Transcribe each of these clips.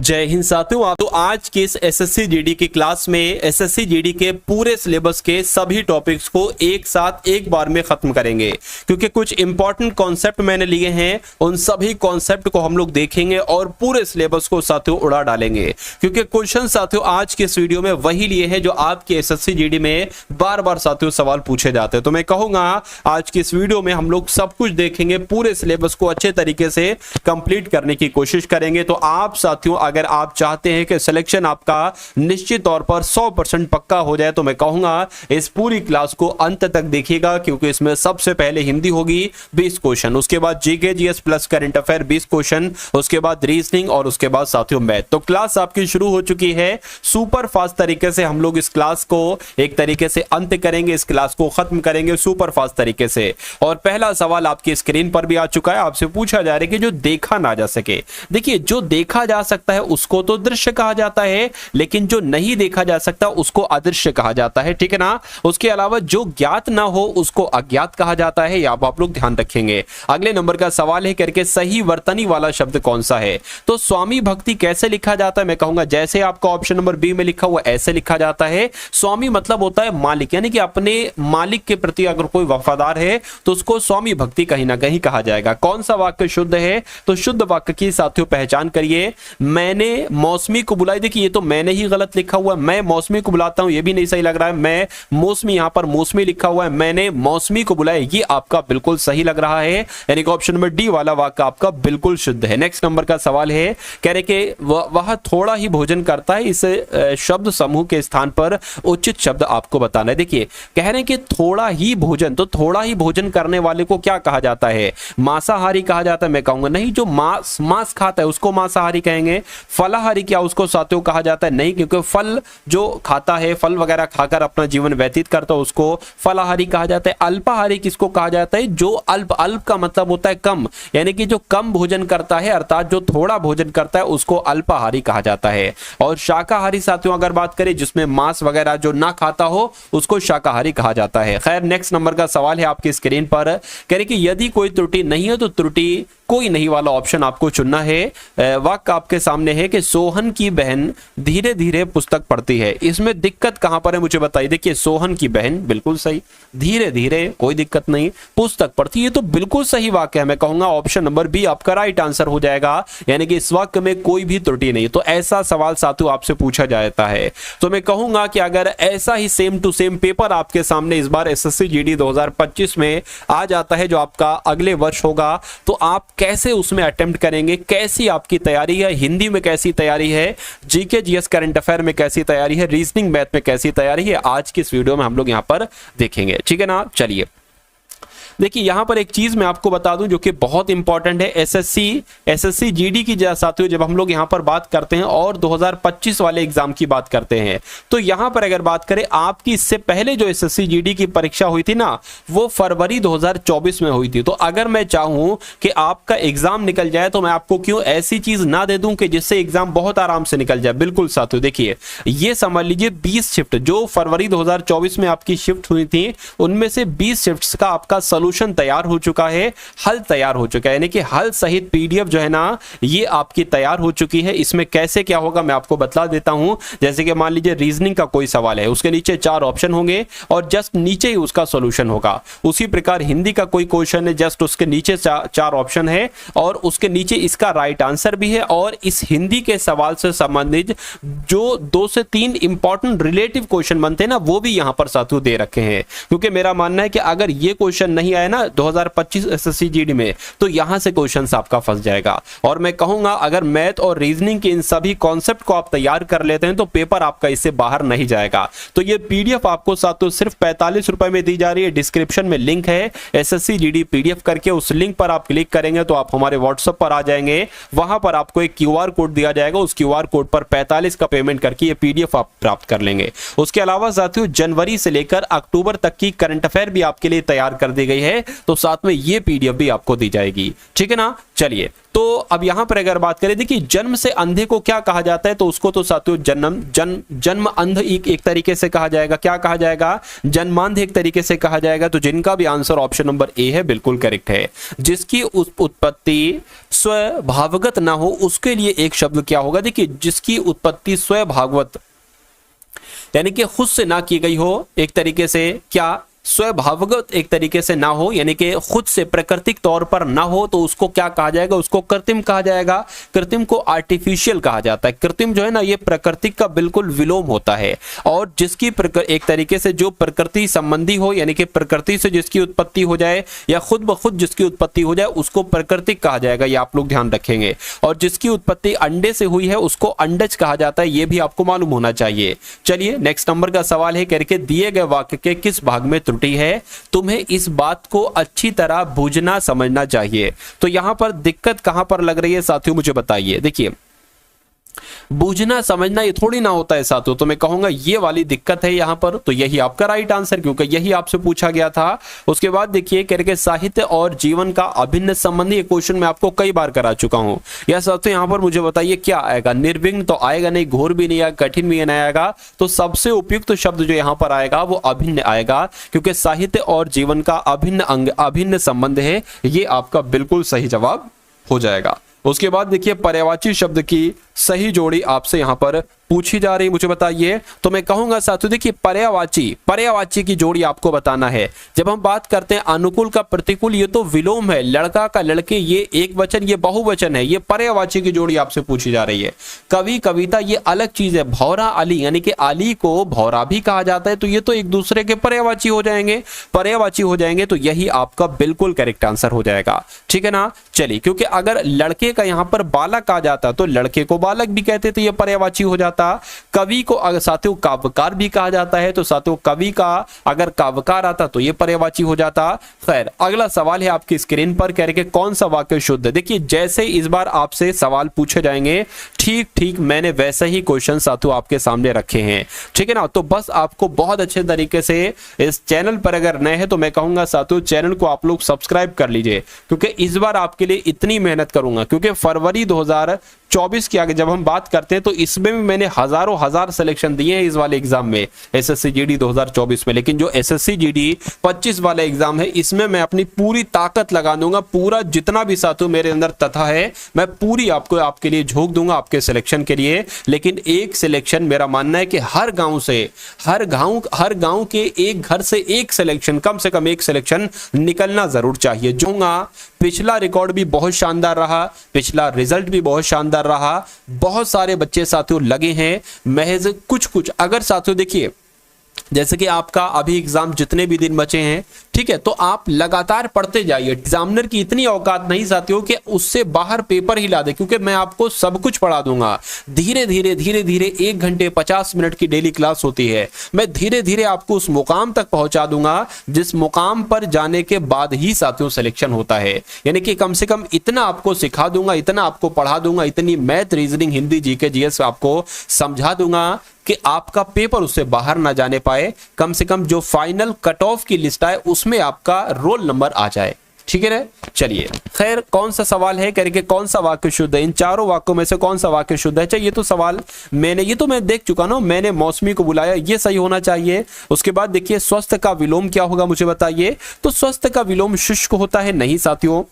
जय हिंद साथियों। तो आज के इस एसएससी जीडी की क्लास में एसएससी जीडी के पूरे सिलेबस के सभी टॉपिक्स को एक साथ एक बार में खत्म करेंगे, क्योंकि कुछ इंपॉर्टेंट कॉन्सेप्ट मैंने लिए हैं। उन सभी कॉन्सेप्ट को हम लोग देखेंगे और पूरे सिलेबस को साथियों उड़ा डालेंगे, क्योंकि क्वेश्चन साथियों आज के इस वीडियो में वही लिए हैं जो आपके एसएससी जीडी में बार बार साथियों सवाल पूछे जाते हैं। तो मैं कहूंगा आज की इस वीडियो में हम लोग सब कुछ देखेंगे, पूरे सिलेबस को अच्छे तरीके से कंप्लीट करने की कोशिश करेंगे। तो आप साथियों अगर आप चाहते हैं कि सिलेक्शन आपका निश्चित तौर पर 100% पक्का हो जाए, तो मैं कहूंगा इस पूरी क्लास को अंत तक देखिएगा, क्योंकि इसमें सबसे पहले हिंदी होगी 20 क्वेश्चन, उसके बाद GK GS plus current affair 20 question, उसके बाद रीजनिंग और उसके बाद साथियों मैथ। तो क्लास आपकी शुरू हो चुकी है। सुपर फास्ट तरीके से हम लोग इस क्लास को एक तरीके से अंत करेंगे, इस क्लास को खत्म करेंगे सुपर फास्ट तरीके से। और पहला सवाल आपकी स्क्रीन पर भी आ चुका है। आपसे पूछा जा रहा है कि जो देखा ना जा सके, देखिए जो देखा जा सकता है उसको तो दृश्य कहा जाता है, लेकिन जो नहीं देखा जा सकता उसको अदृश्य कहा जाता है, ठीक है ना। उसके अलावा जो ज्ञात ना हो उसको अज्ञात कहा जाता है, या आप लोग ध्यान रखेंगे। अगले नंबर का सवाल है करके सही वर्तनी वाला शब्द कौन सा है। तो स्वामी भक्ति कैसे लिखा जाता है, मैं कहूंगा जैसे आपका ऑप्शन नंबर बी में लिखा हुआ ऐसे लिखा जाता है। स्वामी मतलब होता है मालिक, यानी कि अपने मालिक के प्रति अगर कोई वफादार है तो उसको स्वामी भक्ति कहीं ना कहीं कहा जाएगा। कौन सा वाक्य शुद्ध है, तो शुद्ध वाक्य की साथियों पहचान करिए। मैंने मौसमी को बुलाई, देखिए ये तो मैंने ही गलत लिखा हुआ है, मैं मौसमी को बुलाता हूं ये भी नहीं सही लग रहा है। मैं मौसमी, यहां पर मौसमी लिखा हुआ है, मैंने मौसमी को बुलाया, ये आपका बिल्कुल सही लग रहा है, यानी कि ऑप्शन नंबर डी वाला वाक्य आपका बिल्कुल शुद्ध है। नेक्स्ट नंबर का सवाल है, कह रहे कि वह थोड़ा ही भोजन करता है, इस शब्द समूह के स्थान पर उचित शब्द आपको बताना है। देखिए कह रहे हैं कि थोड़ा ही भोजन, तो थोड़ा ही भोजन करने वाले को क्या कहा जाता है, मांसाहारी कहा जाता है। मैं कहूंगा नहीं, जो मांस खाता है उसको मांसाहारी कहेंगे। फलाहारी क्या उसको साथियों कहा जाता है, नहीं, क्योंकि फल जो खाता है, फल वगैरह खाकर अपना जीवन व्यतीत करता है उसको फलाहारी कहा जाता है। अल्पाहारी किसको कहा जाता है, जो अल्प का मतलब होता है कम, यानी कि जो कम भोजन करता है, अर्थात जो थोड़ा भोजन करता है उसको अल्पाहारी कहा जाता है। और शाकाहारी साथियों अगर बात करें जिसमें मांस वगैरह जो ना खाता हो उसको शाकाहारी कहा जाता है। खैर नेक्स्ट नंबर का सवाल है आपकी स्क्रीन पर, कह रहे कि यदि कोई त्रुटि नहीं है तो त्रुटि कोई नहीं वाला ऑप्शन आपको चुनना है। वाक्य आपके सामने है कि सोहन की बहन धीरे धीरे पुस्तक पढ़ती है, इसमें दिक्कत कहां पर है मुझे बताइए। देखिए सोहन की बहन बिल्कुल सही, धीरे धीरे कोई दिक्कत नहीं, पुस्तक पढ़ती है तो बिल्कुल सही वाक्य है। मैं कहूंगा ऑप्शन नंबर बी आपका राइट आंसर हो जाएगा, यानी कि इस वाक्य में कोई भी त्रुटि नहीं। तो ऐसा सवाल साथियों आपसे पूछा जाता है, तो मैं कहूंगा कि अगर ऐसा ही सेम टू सेम पेपर आपके सामने इस बार एसएससी जीडी 2025 में आ जाता है, जो आपका अगले वर्ष होगा, तो आप कैसे उसमें अटेम्प्ट करेंगे, कैसी आपकी तैयारी है, हिंदी में कैसी तैयारी है, जीके जीएस करंट अफेयर में कैसी तैयारी है, रीजनिंग मैथ में कैसी तैयारी है, आज की इस वीडियो में हम लोग यहां पर देखेंगे, ठीक है ना। चलिए देखिए यहां पर एक चीज मैं आपको बता दूं जो कि बहुत इंपॉर्टेंट है। एसएससी जीडी की साथियों जब हम लोग यहां पर बात करते हैं और 2025 वाले एग्जाम की बात करते हैं, तो यहां पर अगर बात करें आपकी इससे पहले जो एसएससी जीडी की परीक्षा हुई थी ना, वो फरवरी 2024 में हुई थी। तो अगर मैं चाहूं कि आपका एग्जाम निकल जाए तो मैं आपको क्यों ऐसी चीज ना दे दूं कि जिससे एग्जाम बहुत आराम से निकल जाए। बिल्कुल साथियों देखिए ये समझ लीजिए 20 शिफ्ट जो फरवरी 2024 में आपकी शिफ्ट हुई थी, उनमें से 20 शिफ्ट्स का आपका सोल्यूशन तैयार हो चुका है, हल तैयार हो चुका है, यानी कि हल सहित पीडीएफ जो है ना ये आपकी तैयार हो चुकी है। इसमें कैसे क्या होगा मैं आपको बता देता हूं। जैसे कि मान लीजिए रीजनिंग का कोई सवाल है, उसके नीचे 4 ऑप्शन होंगे और जस्ट नीचे ही उसका सॉल्यूशन होगा। उसी प्रकार हिंदी का कोई क्वेश्चन है, जस्ट उसके नीचे 4 ऑप्शन है और उसके नीचे इसका राइट आंसर भी है, और इस हिंदी के सवाल से संबंधित जो 2 से 3 इंपॉर्टेंट रिलेटिव क्वेश्चन बनते हैं ना, वो भी यहां पर साथियों दे रखे हैं। क्योंकि मेरा मानना है कि अगर ये क्वेश्चन नहीं आए ना 2025 एसएससी जीडी में, तो यहां से क्वेश्चन आपका फंस जाएगा। और मैं कहूंगा अगर मैथ और रीजनिंग के इन सभी कॉन्सेप्ट को आप तैयार कर लेते हैं तो पेपर आपका इससे बाहर नहीं जाएगा। तो ये पीडीएफ आपको साथियों सिर्फ 45 रुपए में दी जा रही है। डिस्क्रिप्शन में लिंक है एसएससी जीडी पीडीएफ करके, उस लिंक पर आप क्लिक करेंगे तो आप हमारे व्हाट्सएप पर आ जाएंगे। वहां पर आपको एक क्यूआर कोड दिया जाएगा, उस क्यूआर कोड पर 45 का पेमेंट करके ये पीडीएफ आप प्राप्त कर लेंगे। उसके अलावा साथियों जनवरी से लेकर अक्टूबर तक की करंट अफेयर भी आपके लिए तैयार कर दी गई है। है तो साथ में ये पीडीएफ भी आपको दी जाएगी, ठीक है ना। चलिए, तो अब यहां पर अगर बात करें, देखिए जन्म से अंधे को क्या कहा जाता है, तो उसको तो साथियों जन्म अंध एक तरीके से कहा जाएगा। क्या कहा जाएगा? जन्मांध एक तरीके से कहा जाएगा। तो जिनका भी आंसर ऑप्शन नंबर ए है बिल्कुल करेक्ट है। जिसकी उत्पत्ति स्वभावगत ना हो उसके लिए एक शब्द क्या होगा? देखिए जिसकी उत्पत्ति स्वभावगत यानी कि खुद से ना की गई हो, एक तरीके से क्या स्वभावगत एक तरीके से ना हो, यानी कि खुद से प्राकृतिक तौर पर ना हो, तो उसको क्या कहा जाएगा? उसको कृत्रिम कहा जाएगा। कृत्रिम को आर्टिफिशियल कहा जाता है। कृत्रिम जो है ना, ये प्राकृतिक का बिल्कुल विलोम होता है। और जिसकी एक तरीके से जो प्रकृति संबंधी हो, यानी कि प्रकृति से जिसकी उत्पत्ति हो जाए या खुद ब खुद जिसकी उत्पत्ति हो जाए, उसको प्राकृतिक कहा जाएगा। ये आप लोग ध्यान रखेंगे। और जिसकी उत्पत्ति अंडे से हुई है उसको अंडज कहा जाता है। ये भी आपको मालूम होना चाहिए। चलिए नेक्स्ट नंबर का सवाल है, करके दिए गए वाक्य के किस भाग में त्रुटि है? तुम्हें इस बात को अच्छी तरह बूझना समझना चाहिए। तो यहां पर दिक्कत कहां पर लग रही है साथियों, मुझे बताइए। देखिए बूझना समझना ये थोड़ी ना होता है साथियों, तो मैं कहूंगा ये वाली दिक्कत है यहां पर। तो यही आपका राइट आंसर, क्योंकि यही आपसे पूछा गया था। उसके बाद देखिए करके साहित्य और जीवन का अभिन्न संबंधी क्वेश्चन मैं आपको कई बार करा चुका हूं। या साथियों यहां पर मुझे बताइए क्या आएगा? निर्विघ्न तो आएगा नहीं, घोर भी नहीं आएगा, कठिन भी नहीं आएगा। तो सबसे उपयुक्त शब्द जो यहां पर आएगा वो अभिन्न आएगा, क्योंकि साहित्य और जीवन का अभिन्न अंग अभिन्न संबंध है। ये आपका बिल्कुल सही जवाब हो जाएगा। उसके बाद देखिए पर्यायवाची शब्द की सही जोड़ी आपसे यहां पर पूछी जा रही, मुझे बताइए। तो मैं कहूंगा साथियों देखिए पर्यायवाची की जोड़ी आपको बताना है। जब हम बात करते हैं अनुकूल का प्रतिकूल, ये तो विलोम है। लड़का का लड़के ये एक वचन, ये बहुवचन है। ये पर्यायवाची की जोड़ी आपसे पूछी जा रही है। कवि कविता ये अलग चीज है। भौरा अली यानी कि अली को भौरा भी कहा जाता है। तो ये तो एक दूसरे के पर्यायवाची हो जाएंगे। तो यही आपका बिल्कुल करेक्ट आंसर हो जाएगा, ठीक है ना। चलिए, क्योंकि अगर लड़के का यहां पर बालक कहा जाता तो लड़के को बालक भी कहते, तो ये पर्यायवाची हो जाता। कवि को अगर साथियों काव्यकार भी कहा जाता है, तो साथियों कवि का अगर काव्यकार आता तो ये पर्यायवाची हो जाता। खैर, अगला सवाल है आपकी स्क्रीन पर, कह रहे कौन सा वाक्य शुद्ध है। देखिए जैसे इस बार आपसे सवाल पूछे जाएंगे ठीक मैंने वैसे ही क्वेश्चन साथियों आपके सामने रखे हैं, ठीक है ना। तो बस आपको बहुत अच्छे तरीके से इस चैनल पर अगर नए हैं तो मैं कहूंगा साथियों चैनल को आप लोग सब्सक्राइब कर लीजिए, क्योंकि इस बार आपके लिए इतनी मेहनत करूंगा। क्योंकि फरवरी 2024 की आगे जब हम बात करते हैं तो इसमें भी मैंने हजार सिलेक्शन दिए हैं इस वाले एग्जाम में, एसएससी जीडी 2024 में। लेकिन जो एसएससी जीडी 25 वाला एग्जाम है, इसमें मैं अपनी पूरी ताकत लगा दूंगा। पूरा जितना भी साथियों मेरे अंदर तथा है मैं पूरी आपके लिए झोंक दूंगा आपके सिलेक्शन के लिए। लेकिन एक सिलेक्शन मेरा मानना है कि हर गांव के एक घर से एक सिलेक्शन, कम से कम एक सिलेक्शन निकलना जरूर चाहिए। पिछला रिकॉर्ड भी बहुत शानदार रहा, पिछला रिजल्ट भी बहुत शानदार रहा। बहुत सारे बच्चे साथियों लगे हैं। महज कुछ अगर साथियों देखिए जैसे कि आपका अभी एग्जाम जितने भी दिन बचे हैं, ठीक है, तो आप लगातार पढ़ते जाइए। एग्जामिनर की इतनी औकात नहीं साथियों कि उससे बाहर पेपर ही ला दे, क्योंकि मैं आपको सब कुछ पढ़ा दूंगा। धीरे धीरे 1 घंटे 50 मिनट की डेली क्लास होती है। मैं धीरे धीरे आपको उस मुकाम तक पहुंचा दूंगा जिस मुकाम पर जाने के बाद ही साथियों सिलेक्शन होता है। यानी कि कम से कम इतना आपको सिखा दूंगा, इतना आपको पढ़ा दूंगा, इतनी math, reasoning, Hindi, GK, GS आपको समझा दूंगा कि आपका पेपर उससे बाहर ना जाने पाए। कम से कम जो फाइनल कट ऑफ की लिस्ट है उसमें आपका रोल नंबर आ जाए, ठीक है ना। चलिए, खैर कौन सा सवाल है करके कौन सा वाक्य शुद्ध है? इन चारों वाक्यों में से कौन सा वाक्य शुद्ध है? चाहिए तो सवाल ये तो मैं देख चुका ना। मैंने मौसमी को बुलाया, ये सही होना चाहिए। उसके बाद देखिए स्वस्थ का विलोम क्या होगा, मुझे बताइए। तो स्वस्थ का विलोम शुष्क होता है? नहीं साथियों,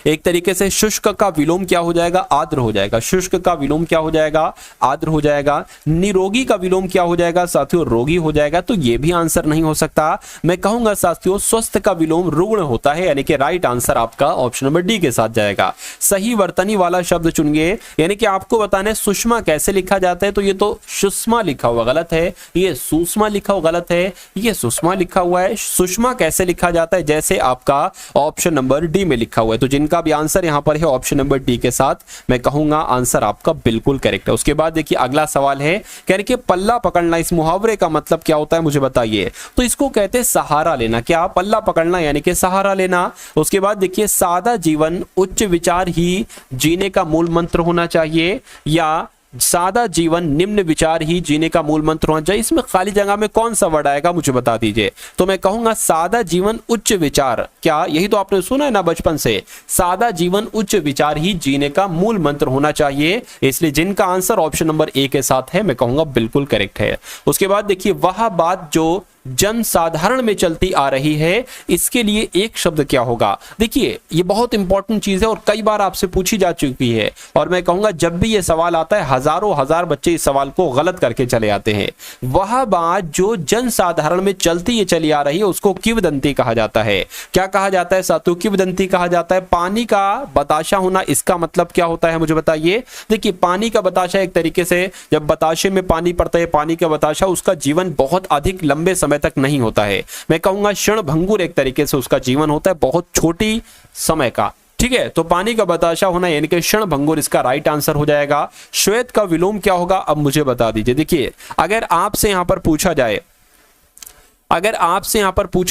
एक तरीके से शुष्क का विलोम क्या हो जाएगा? आर्द्र हो जाएगा। शुष्क का विलोम क्या हो जाएगा? आर्द्र हो जाएगा। निरोगी का विलोम क्या हो जाएगा साथियों? रोगी हो जाएगा। तो ये भी आंसर नहीं हो सकता। मैं कहूंगा साथियों स्वस्थ का विलोम रुग्ण होता है, यानी कि राइट आंसर आपका ऑप्शन नंबर डी के साथ जाएगा। सही वर्तनी वाला शब्द चुनिए, यानी कि आपको बताना है सुषमा कैसे लिखा जाता है। तो ये तो सुषमा लिखा हुआ गलत है, ये सुषमा लिखा हुआ गलत है, ये सुषमा लिखा हुआ है। सुषमा कैसे लिखा जाता है? जैसे आपका ऑप्शन नंबर डी में लिखा हुआ है। तो जिनका भी आंसर यहां पर है ऑप्शन नंबर डी के साथ, मैं कहूंगा आंसर आपका बिल्कुल करेक्ट है। उसके बाद देखिए अगला सवाल है, कह रहे कि पल्ला पकड़ना, इस मुहावरे का मतलब क्या होता है, मुझे बताइए। तो इसको कहते हैं सहारा लेना। क्या? पल्ला पकड़ना यानी कि सहारा लेना। उसके बाद देखिए सादा जीवन उच्च विचार ही जीने का मूल मंत्र होना चाहिए, या सादा जीवन निम्न विचार ही जीने का मूल मंत्र होना चाहिए। इसमें खाली जगह में कौन सा वर्ड आएगा मुझे बता दीजिए। तो मैं कहूंगा सादा जीवन उच्च विचार, क्या यही तो आपने सुना है ना बचपन से, सादा जीवन उच्च विचार ही जीने का मूल मंत्र होना चाहिए। इसलिए जिनका आंसर ऑप्शन नंबर ए के साथ है मैं कहूंगा बिल्कुल करेक्ट है। उसके बाद देखिए वह बात जो जनसाधारण में चलती आ रही है, इसके लिए एक शब्द क्या होगा। देखिए ये बहुत इंपॉर्टेंट चीज है और कई बार आपसे पूछी जा चुकी है, और मैं कहूंगा जब भी ये सवाल आता है हजारों हजार बच्चे इस सवाल को गलत करके चले आते हैं। वह बात जो जनसाधारण में चलती ये चली आ रही है उसको किंवदंती कहा जाता है। क्या कहा जाता है साथियों? किंवदंती कहा जाता है। पानी का बताशा होना, इसका मतलब क्या होता है मुझे बताइए। देखिए पानी का बताशा एक तरीके से, जब बताशे में पानी पड़ता है, पानी का बताशा, उसका जीवन बहुत अधिक लंबे समय तक नहीं होता है। मैं कहूंगा क्षणभंगुर एक तरीके से उसका जीवन होता है, बहुत छोटी समय का। ठीक है, तो पानी का बताशा होना यानी कि क्षणभंगुर इसका राइट आंसर हो जाएगा। श्वेत का विलोम क्या होगा अब मुझे बता दीजिए। देखिए अगर आपसे यहां पर पूछा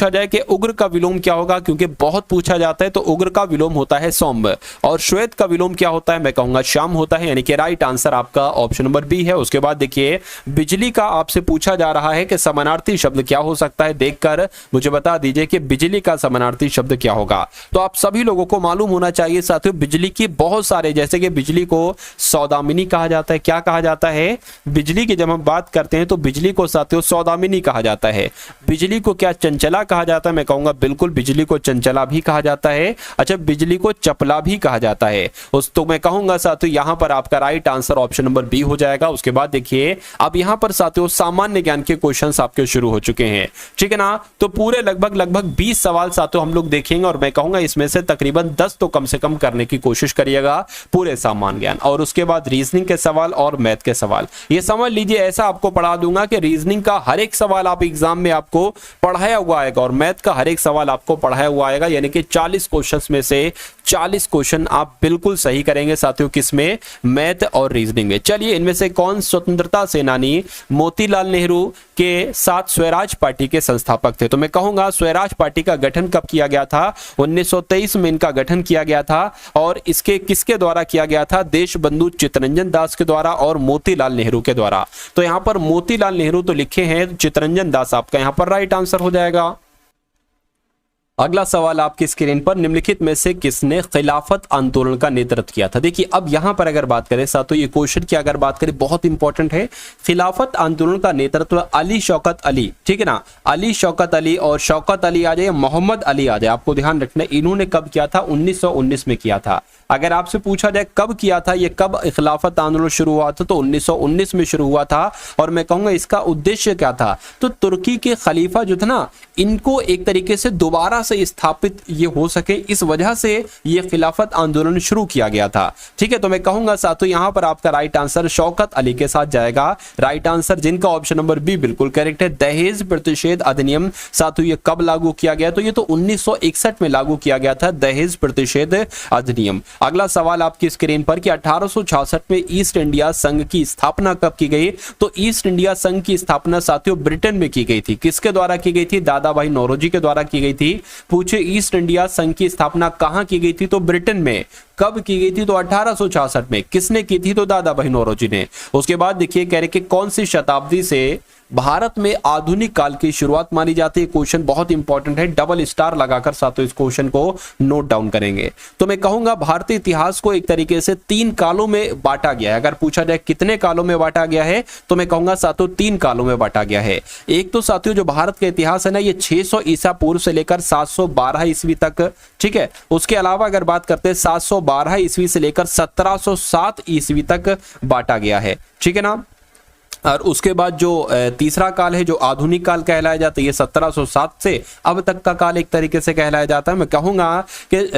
जाए, कि उग्र का विलोम क्या होगा, क्योंकि बहुत पूछा जाता है, तो उग्र का विलोम होता है सौम्य, और श्वेत का विलोम क्या होता है मैं कहूंगा श्याम होता है, यानी कि राइट आंसर आपका ऑप्शन नंबर बी है। उसके बाद देखिए बिजली का आपसे पूछा जा रहा है कि समानार्थी शब्द क्या हो सकता है, देखकर मुझे बता दीजिए कि बिजली का समानार्थी शब्द क्या होगा। तो आप सभी लोगों को मालूम होना चाहिए साथियों, बिजली की बहुत सारे, जैसे कि बिजली को सौदामिनी कहा जाता है। क्या कहा जाता है? बिजली की जब हम बात करते हैं तो बिजली को साथियों सौदामिनी कहा जाता है। बिजली को क्या चंचला कहा जाता है? मैं कहूंगा बिल्कुल बिजली को चंचला भी कहा जाता है। अच्छा, बिजली को चपला भी कहा जाता है। तो मैं कहूंगा साथियों यहां पर आपका right answer option number B हो जाएगा। उसके बाद देखिए अब यहां पर साथियों सामान्य ज्ञान के क्वेश्चंस आपके शुरू हो चुके हैं, ठीक है ना। तो पूरे लगभग 20 सवाल साथियों हम लोग देखेंगे, और मैं कहूंगा इसमें से तकरीबन 10 तो कम से कम करने की कोशिश करिएगा, पूरे सामान्य ज्ञान। और उसके बाद रीजनिंग के सवाल और मैथ के सवाल। ये समझ लीजिए ऐसा आपको पढ़ा दूंगा कि रीजनिंग का हर एक सवाल आप एग्जाम में आपको पढ़ाया हुआ आएगा, और मैथ का हर एक सवाल आपको पढ़ाया हुआ आएगा, यानी कि 40 क्वेश्चंस में से 40 क्वेश्चन आप बिल्कुल सही करेंगे साथियों, किसमें? मैथ और रीजनिंग में। चलिए इनमें से कौन स्वतंत्रता सेनानी मोतीलाल नेहरू के साथ स्वराज पार्टी के संस्थापक थे? तो मैं कहूंगा स्वराज पार्टी का गठन कब किया गया था? 1923 में इनका गठन किया गया था, और इसके किसके द्वारा किया गया था? देशबंधु चित्तरंजन दास के द्वारा और मोतीलाल नेहरू के द्वारा। तो यहां पर मोतीलाल नेहरू तो लिखे हैं, चित्तरंजन दास आपका यहां पर राइट आंसर हो जाएगा। अगला सवाल आपकी स्क्रीन पर, निम्नलिखित में से किसने खिलाफत आंदोलन का नेतृत्व किया था? देखिए अब यहां पर अगर बात करें साथियों, ये क्वेश्चन की अगर बात करें बहुत इंपॉर्टेंट है। खिलाफत आंदोलन का नेतृत्व अली शौकत अली, ठीक है ना, अली शौकत अली, और शौकत अली आ जाए, मोहम्मद अली आ जाए, आपको ध्यान रखना इन्होंने कब किया था? 1919 में किया था। अगर आपसे पूछा जाए कब किया था, ये कब खिलाफत आंदोलन शुरू हुआ था, तो 1919 में शुरू हुआ था। और मैं कहूंगा इसका उद्देश्य क्या था? तो तुर्की के खलीफा जो थे ना, इनको एक तरीके से दोबारा से स्थापित ये हो सके, इस वजह से ये खिलाफत आंदोलन शुरू किया गया था। ठीक है, तो मैं कहूंगा साथियों यहां पर आपका राइट आंसर शौकत अली के साथ जाएगा। राइट आंसर जिनका ऑप्शन नंबर बी बिल्कुल करेक्ट है। दहेज प्रतिषेध अधिनियम साथियों ये कब लागू किया गया? तो ये तो 1961 में लागू किया गया था, दहेज प्रतिषेध अधिनियम। अगला सवाल आपकी स्क्रीन पर कि 1866 में ईस्ट इंडिया संघ की स्थापना कब की गई? तो ईस्ट इंडिया संघ की स्थापना साथियों ब्रिटेन में की गई थी। किसके द्वारा की गई थी? दादा भाई नौरोजी के द्वारा की गई थी। पूछे ईस्ट इंडिया संघ की स्थापना कहां की गई थी? तो ब्रिटेन में। कब की गई थी? तो 1866 में। किसने की थी? तो दादा भाई नौरोजी ने। उसके बाद देखिए कह रहे कि कौन सी शताब्दी से भारत में आधुनिक काल की शुरुआत मानी जाती है? क्वेश्चन बहुत इंपॉर्टेंट है, डबल स्टार लगाकर साथियों इस क्वेश्चन को नोट डाउन करेंगे। तो मैं कहूंगा भारतीय इतिहास को एक तरीके से 3 कालों में बांटा गया है। अगर पूछा जाए कितने कालों में बांटा गया है, तो मैं कहूंगा साथियों 3 कालों में बांटा गया है। एक तो साथियों जो भारत का इतिहास है ना, ये 600 ईसा पूर्व से लेकर 712 ईस्वी तक, ठीक है। उसके अलावा अगर बात करते हैं 712 ईस्वी से लेकर 1707 ईस्वी तक बांटा गया है, ठीक है ना। और उसके बाद जो तीसरा काल है जो आधुनिक काल कहलाया जाता है, ये 1707 से अब तक का काल एक तरीके से कहलाया जाता है। मैं कहूंगा कि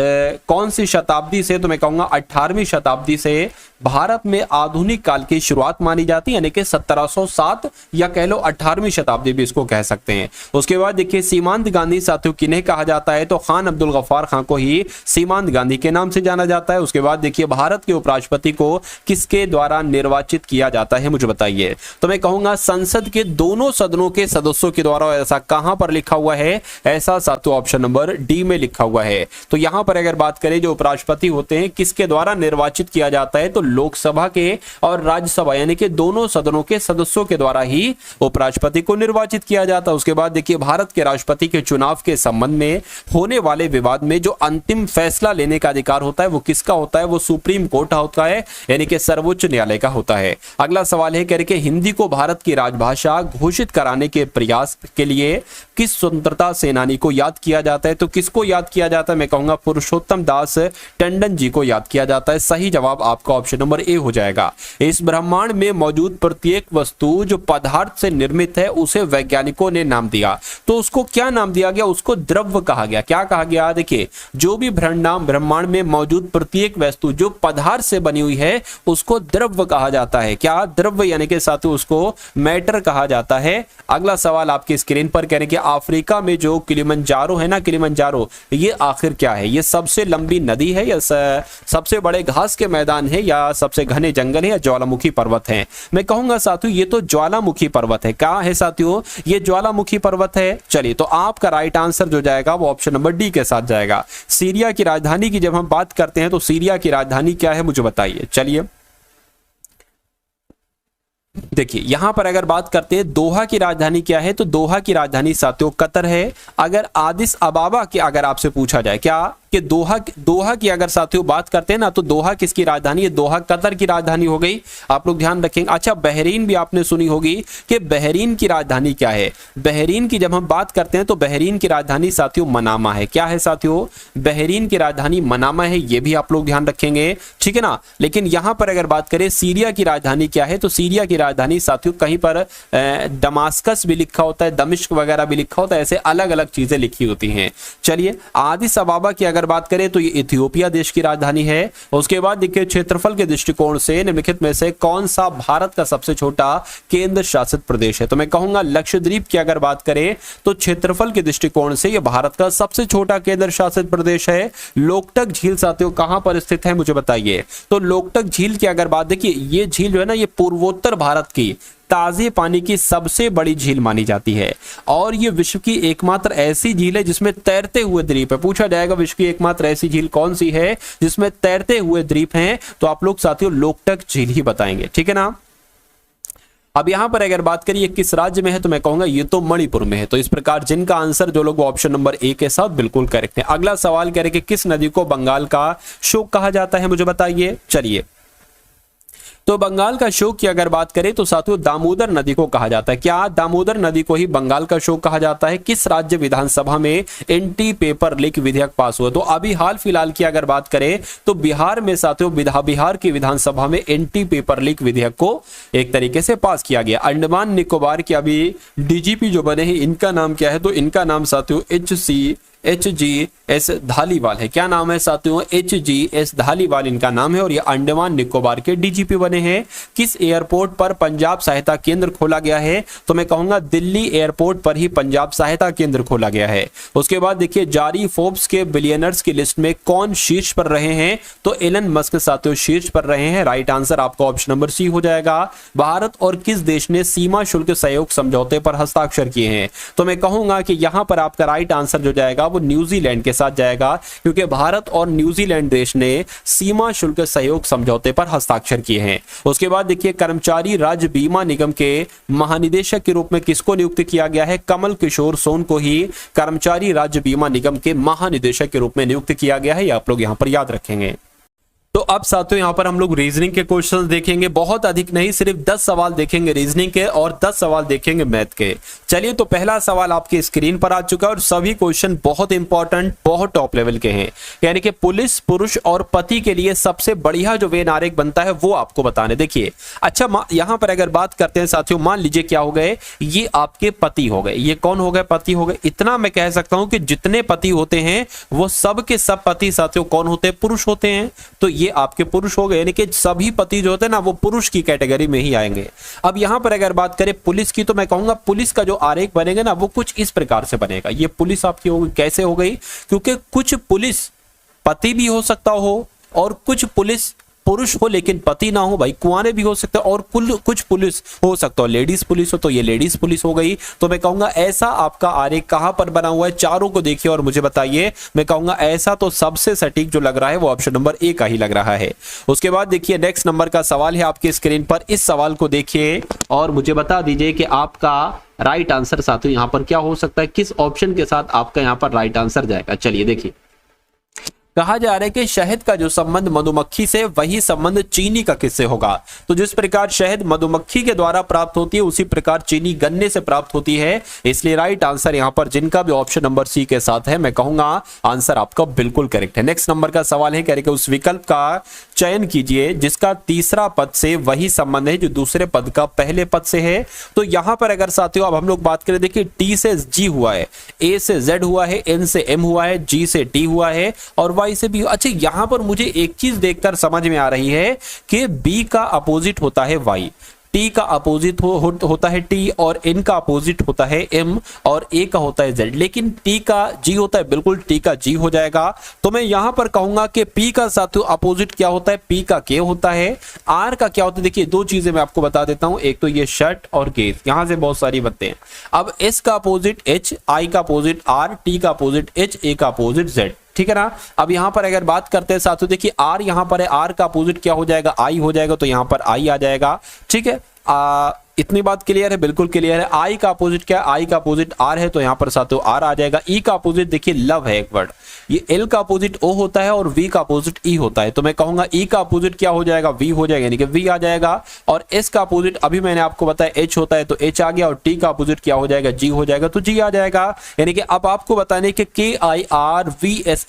कौन सी शताब्दी से? तो मैं कहूंगा 18वीं शताब्दी से भारत में आधुनिक काल की शुरुआत मानी जाती है, यानी कि 1707 या कह लो 18वीं शताब्दी भी इसको कह सकते हैं। उसके बाद देखिए सीमांत गांधी साथियों किन्हें कहा जाता है? तो खान अब्दुल गफ्फार खान को ही सीमांत गांधी के नाम से जाना जाता है। उसके बाद देखिए भारत के उपराष्ट्रपति को किसके द्वारा निर्वाचित किया जाता है, मुझे बताइए। तो मैं कहूंगा संसद के दोनों सदनों के सदस्यों के द्वारा। ऐसा कहां पर लिखा हुआ है? ऐसा साथियों ऑप्शन नंबर डी में लिखा हुआ है। तो यहां पर अगर बात करें जो उपराष्ट्रपति होते हैं किसके द्वारा निर्वाचित किया जाता है? तो लोकसभा के और राज्यसभा यानी कि दोनों सदनों के सदस्यों के द्वारा ही उपराष्ट्रपति को निर्वाचित किया जाता है। उसके बाद देखिए भारत के राष्ट्रपति के चुनाव के संबंध में होने वाले विवाद में जो अंतिम फैसला लेने का अधिकार होता है वो किसका होता है? वो सुप्रीम कोर्ट होता है यानी कि सर्वोच्च न्यायालय का होता है। अगला सवाल है करके हिंदी को भारत की राजभाषा घोषित कराने के प्रयास के लिए किस स्वतंत्रता सेनानी को याद किया जाता है? तो किसको याद किया जाता है? मैं कहूंगा पुरुषोत्तम दास टंडन जी को याद किया जाता है। सही जवाब आपका ऑप्शन नंबर ए हो जाएगा। इस ब्रह्मांड में मौजूद प्रत्येक वस्तु जो पदार्थ से निर्मित है उसे वैज्ञानिकों ने नाम दिया। तो उसको क्या नाम दिया गया? उसको द्रव्य कहा गया। क्या कहा गया? देखिए जो भी ब्रह्मांड में मौजूद प्रत्येक वस्तु जो पदार्थ से बनी हुई है उसको द्रव्य कहा जाता है। क्या? द्रव्य यानी कि साथियों उसको मैटर कहा जाता है। अगला सवाल आपकी स्क्रीन पर कह रहे हैं कि अफ्रीका में जो किलिमंजारो है ना, किलिमंजारो ये आखिर क्या है? ये सबसे लंबी नदी है या सबसे बड़े घास के मैदान है या सबसे घने जंगल है या ज्वालामुखी पर्वत है? मैं कहूंगा साथियों ये तो ज्वालामुखी पर्वत है। क्या है साथियों? ये ज्वालामुखी पर्वत है। चलिए तो आपका राइट आंसर जो जाएगा वो ऑप्शन नंबर डी के साथ जाएगा। सीरिया की राजधानी की जब हम बात करते हैं तो सीरिया की राजधानी क्या है मुझे बताइए। चलिए देखिए यहां पर अगर बात करते हैं दोहा की राजधानी क्या है? तो दोहा की राजधानी साथियों कतर है। अगर आदिस अबाबा की अगर आपसे पूछा जाए क्या कि दोहा की अगर साथियों बात करते हैं ना तो दोहा किसकी राजधानी है? दोहा कतर की राजधानी हो गई। आप लोग ध्यान रखेंगे। अच्छा बहरीन भी आपने सुनी होगी कि बहरीन की राजधानी क्या है? बहरीन की जब हम बात करते हैं तो बहरीन की राजधानी साथियों मनामा है। क्या है साथियों? बहरीन की राजधानी मनामा है। ये भी आप लोग ध्यान रखेंगे, ठीक है ना। लेकिन यहां पर अगर बात करें सीरिया की राजधानी क्या है? तो सीरिया की राजधानी साथियों कहीं पर दमास्कस भी लिखा होता है, दमिश्क वगैरह भी लिखा होता है, ऐसे अलग अलग चीजें लिखी होती हैं। चलिए आदिस अबाबा की अगर बात करें तो ये इथियोपिया देश की राजधानी है। उसके बाद देखिए क्षेत्रफल के दृष्टिकोण से निम्नलिखित में से कौन सा भारत का सबसे छोटा केंद्र शासित प्रदेश है? तो मैं कहूंगा लक्षद्वीप की अगर बात करें तो क्षेत्रफल के दृष्टिकोण से यह भारत का सबसे छोटा केंद्र शासित प्रदेश है। लोकटक झील साथियों कहां पर स्थित है मुझे बताइए। तो लोकटक झील की अगर बात देखिए ये झील जो है ना ये पूर्वोत्तर भारत की ताजे पानी की सबसे बड़ी झील मानी जाती है और ये विश्व की एकमात्र ऐसी झील है जिसमें तैरते हुए द्वीप है। पूछा जाएगा विश्व की एकमात्र ऐसी झील कौन सी है जिसमें तैरते हुए द्वीप हैं? तो आप लोग साथियों लोकटक झील ही बताएंगे, ठीक है ना। अब यहां पर अगर बात करिए किस राज्य में है तो मैं कहूंगा ये तो मणिपुर में है। तो इस प्रकार जिनका आंसर जो लोग ऑप्शन नंबर ए के साथ बिल्कुल करेक्ट है। अगला सवाल कह रहे कि किस नदी को बंगाल का शोक कहा जाता है मुझे बताइए। चलिए तो बंगाल का शोक की अगर बात करें तो साथियों दामोदर नदी को कहा जाता है। क्या? दामोदर नदी को ही बंगाल का शोक कहा जाता है। किस राज्य विधानसभा में एंटी पेपर लीक विधेयक पास हुआ? तो अभी हाल फिलहाल की अगर बात करें तो बिहार में साथियों बिहार की विधानसभा में एंटी पेपर लीक विधेयक को एक तरीके से पास किया गया। अंडमान निकोबार के अभी डीजीपी जो बने हैं इनका नाम क्या है? तो इनका नाम साथियों HGS धालीवाल है। क्या नाम है साथियों? HGS धालीवाल इनका नाम है और ये अंडमान निकोबार के डीजीपी बने हैं। किस एयरपोर्ट पर पंजाब सहायता केंद्र खोला गया है? तो मैं कहूंगा दिल्ली एयरपोर्ट पर ही पंजाब सहायता केंद्र खोला गया है। उसके बाद देखिए जारी फोर्ब्स के बिलियनर्स की लिस्ट में कौन शीर्ष पर रहे हैं? तो एलन मस्क साथियों शीर्ष पर रहे हैं। राइट आंसर आपका ऑप्शन नंबर सी हो जाएगा। भारत और किस देश ने सीमा शुल्क सहयोग समझौते पर हस्ताक्षर किए हैं? तो मैं कहूंगा कि यहां पर आपका राइट आंसर जो जाएगा वो न्यूजीलैंड के साथ जाएगा क्योंकि भारत और न्यूजीलैंड देश ने सीमा शुल्क सहयोग समझौते पर हस्ताक्षर किए हैं। उसके बाद देखिए कर्मचारी राज्य बीमा निगम के महानिदेशक के रूप में किसको नियुक्त किया गया है? कमल किशोर सोन को ही कर्मचारी राज्य बीमा निगम के महानिदेशक के रूप में नियुक्त किया गया है। आप लोग यहां पर याद रखेंगे। तो अब साथियों यहां पर हम लोग रीजनिंग के क्वेश्चंस देखेंगे। बहुत अधिक नहीं, सिर्फ 10 सवाल देखेंगे रीजनिंग के और 10 सवाल देखेंगे मैथ के। चलिए तो पहला सवाल आपकी स्क्रीन पर आ चुका है और सभी क्वेश्चन बहुत इंपॉर्टेंट, बहुत टॉप लेवल के हैं। यानी कि पुलिस, पुरुष और पति के लिए सबसे बढ़िया जो वेन आरेख बनता है वो आपको बताने। देखिए अच्छा यहां पर अगर बात करते हैं साथियों, मान लीजिए क्या हो गए, ये आपके पति हो गए। ये कौन हो गए? पति हो गए। इतना मैं कह सकता हूं कि जितने पति होते हैं वो सब के सब पति साथियों कौन होते हैं? पुरुष होते हैं। तो ये आपके पुरुष हो गए, यानी कि सभी पति जो होते हैं ना वो पुरुष की कैटेगरी में ही आएंगे। अब यहां पर अगर बात करें पुलिस की तो मैं कहूंगा पुलिस का जो आरेख बनेगा ना वो कुछ इस प्रकार से बनेगा। ये पुलिस आपकी होगी। कैसे हो गई? क्योंकि कुछ पुलिस पति भी हो सकता हो और कुछ पुलिस पुरुष हो लेकिन पति ना हो, भाई कुंवारे भी हो सकते हैं, और कुछ पुलिस हो सकता है, लेडीज पुलिस हो तो ये लेडीज पुलिस हो गई। तो मैं कहूंगा ऐसा आपका आरेख कहां पर बना हुआ है, चारों को देखिए और मुझे बताइए। मैं कहूंगा ऐसा तो सबसे सटीक जो लग रहा है वो ऑप्शन नंबर ए का ही लग रहा है। उसके बाद देखिए नेक्स्ट नंबर का सवाल है आपके स्क्रीन पर, इस सवाल को देखिए और मुझे बता दीजिए कि आपका राइट आंसर साथियों यहां पर क्या हो सकता है, किस ऑप्शन के साथ आपका यहां पर राइट आंसर जाएगा। चलिए देखिए, कहा जा रहा है कि शहद का जो संबंध मधुमक्खी से वही संबंध चीनी का किससे होगा। तो जिस प्रकार शहद मधुमक्खी के द्वारा प्राप्त होती है उसी प्रकार चीनी गन्ने से प्राप्त होती है, इसलिए राइट आंसर यहां पर जिनका भी ऑप्शन नंबर सी के साथ है, मैं कहूंगा आंसर आपका बिल्कुल करेक्ट है। नेक्स्ट नंबर का सवाल है, कह रहे कि उस विकल्प का चयन कीजिए जिसका तीसरा पद से वही संबंध है जो दूसरे पद का पहले पद से है। तो यहां पर अगर साथियों अब हम लोग बात करें, देखिए टी से जी हुआ है, ए से जेड हुआ है, एन से एम हुआ है, जी से टी हुआ है और वाई से बी। अच्छा, यहां पर मुझे एक चीज देखकर समझ में आ रही है कि बी का अपोजिट होता है वाई, टी का अपोजिट होता है टी और एन का अपोजिट होता है एम और ए का होता है जेड, लेकिन टी का जी होता है, बिल्कुल टी का जी हो जाएगा। तो मैं यहां पर कहूंगा कि पी का साथियों अपोजिट क्या होता है, पी का के होता है। आर का क्या होता है, देखिए दो चीजें मैं आपको बता देता हूं, एक तो ये शर्ट और गेज, यहां से बहुत सारी बनते हैं। अब एस का अपोजिट एच, आई का अपोजिट आर, टी का अपोजिट एच, ए का अपोजिट जेड, ठीक है ना। अब यहां पर अगर बात करते हैं साथियों, देखिए आर यहां पर है, आर का अपोजिट क्या हो जाएगा, आई हो जाएगा, तो यहां पर आई आ जाएगा, ठीक है। इतनी बात क्लियर है, बिल्कुल क्लियर है। आई का अपोजिट क्या है, आई का अपोजिट आर है, तो यहां पर साथियों आर आ जाएगा। ई का अपोजिट देखिए लव है एक वर्ड, ये एल का अपोजिट ओ होता है और वी का अपोजिट ई होता है, तो मैं कहूंगा ई का अपोजिट क्या हो जाएगा, वी हो जाएगा, यानी कि वी आ जाएगा। और एस का अपोजिट अभी मैंने आपको बताया एच होता है, तो एच आ गया, और टी का अपोजिट क्या हो जाएगा, जी हो जाएगा, तो जी आ जाएगा। यानी कि अब आपको बताने के के I R V S